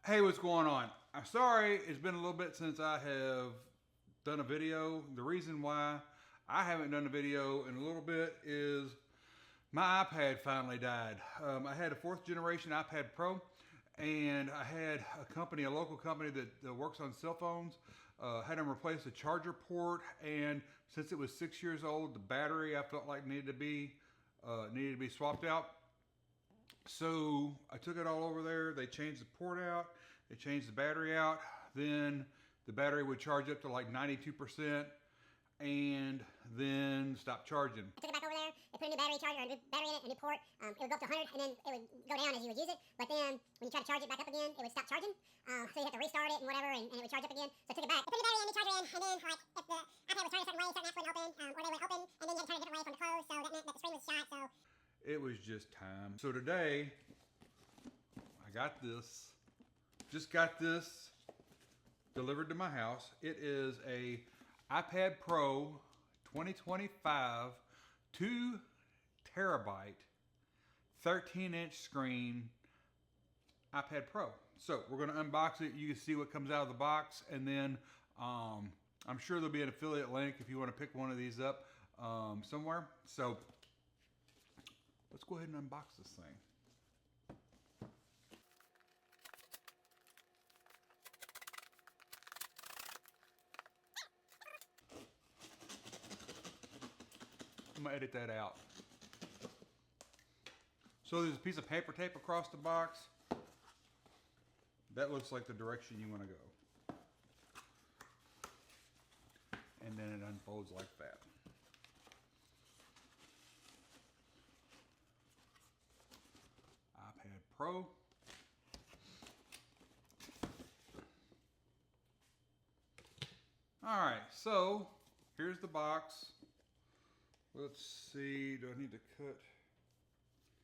Hey, what's going on? I'm sorry, it's been a little bit since I have done a video. The reason why I haven't done a video in a little bit is my iPad finally died. I had a 4th generation iPad Pro, and I had a local company that works on cell phones, had them replace the charger port, and since it was 6 years old, the battery I felt like needed to be swapped out. So I took it all over there. They changed the port out. They changed the battery out. Then the battery would charge up to like 92% and then stop charging. I took it back over there. They put a new battery charger, a new battery in it, a new port. It would go up to 100 and then it would go down as you would use it. But then when you try to charge it back up again, it would stop charging. So you have to restart it and whatever, and it would charge up again. So I took it back. I put a new battery in, new charger in, and then like if the iPad was turning a certain way, certain apps wouldn't open, or they would open, and then you had to turn a different way from the close. So that meant that the screen was shot. So It was just time. So today, I got this. Just got this delivered to my house. It is a iPad Pro 2025 2 terabyte 13-inch screen iPad Pro. So we're going to unbox it. You can see what comes out of the box, and then I'm sure there'll be an affiliate link if you want to pick one of these up somewhere. So let's go ahead and unbox this thing. I'm gonna edit that out. So there's a piece of paper tape across the box. That looks like the direction you want to go. And then it unfolds like that. iPad Pro. All right, so here's the box. Let's see, do I need to cut?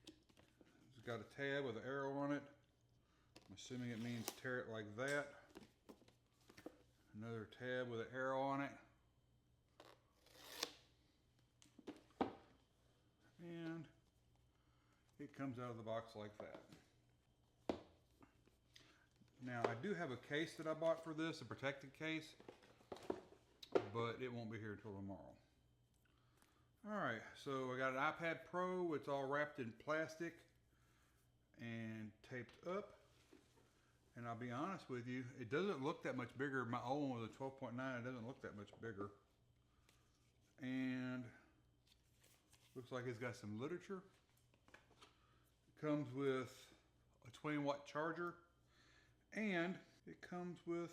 It's got a tab with an arrow on it. I'm assuming it means tear it like that. Another tab with an arrow on it. And it comes out of the box like that. Now I do have a case that I bought for this, a protected case, but it won't be here until tomorrow. All right, so I got an iPad Pro. It's all wrapped in plastic and taped up. And I'll be honest with you, it doesn't look that much bigger. My old one was a 12.9. It doesn't look that much bigger. And looks like it's got some literature. It comes with a 20-watt charger, and it comes with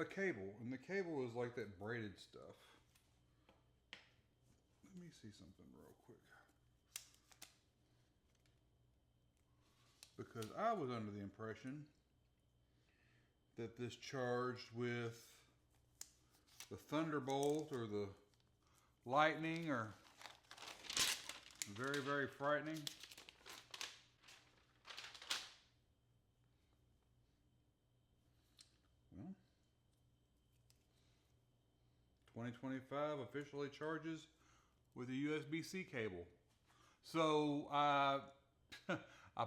a cable. And the cable is like that braided stuff. Let me see something real quick. Because I was under the impression that this charged with the Thunderbolt or the Lightning, or very, very frightening. Well, 2025 officially charges with a USB-C cable. So I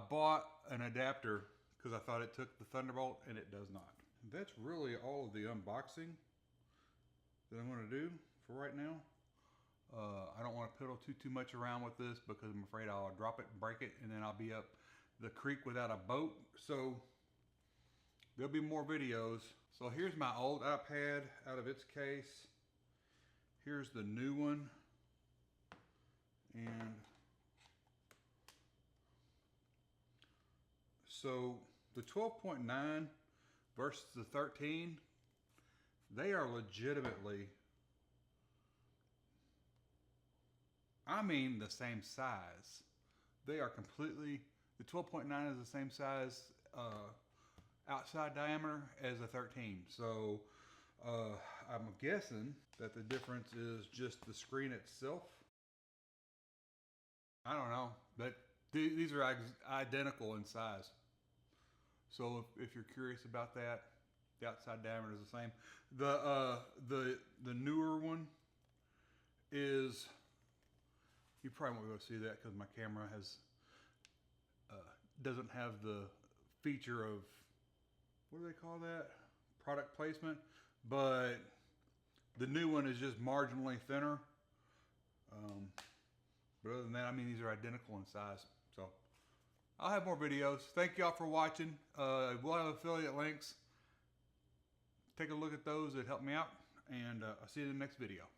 bought an adapter because I thought it took the Thunderbolt, and it does not. That's really all of the unboxing that I'm going to do for right now. I don't want to piddle too much around with this because I'm afraid I'll drop it and break it, and then I'll be up the creek without a boat. So there'll be more videos. So here's my old iPad out of its case. Here's the new one. And so the 12.9 versus the 13, they are legitimately, I mean, the same size. They are completely, the 12.9 is the same size outside diameter as a 13. So I'm guessing that the difference is just the screen itself. I don't know, but these are identical in size. So if you're curious about that, the outside diameter is the same. The newer one is, you probably won't be able to see that because my camera has doesn't have the feature of what do they call that? Product placement. But the new one is just marginally thinner. But other than that, I mean, these are identical in size. So I'll have more videos. Thank y'all for watching. We'll have affiliate links. Take a look at those. It helped me out. And I'll see you in the next video.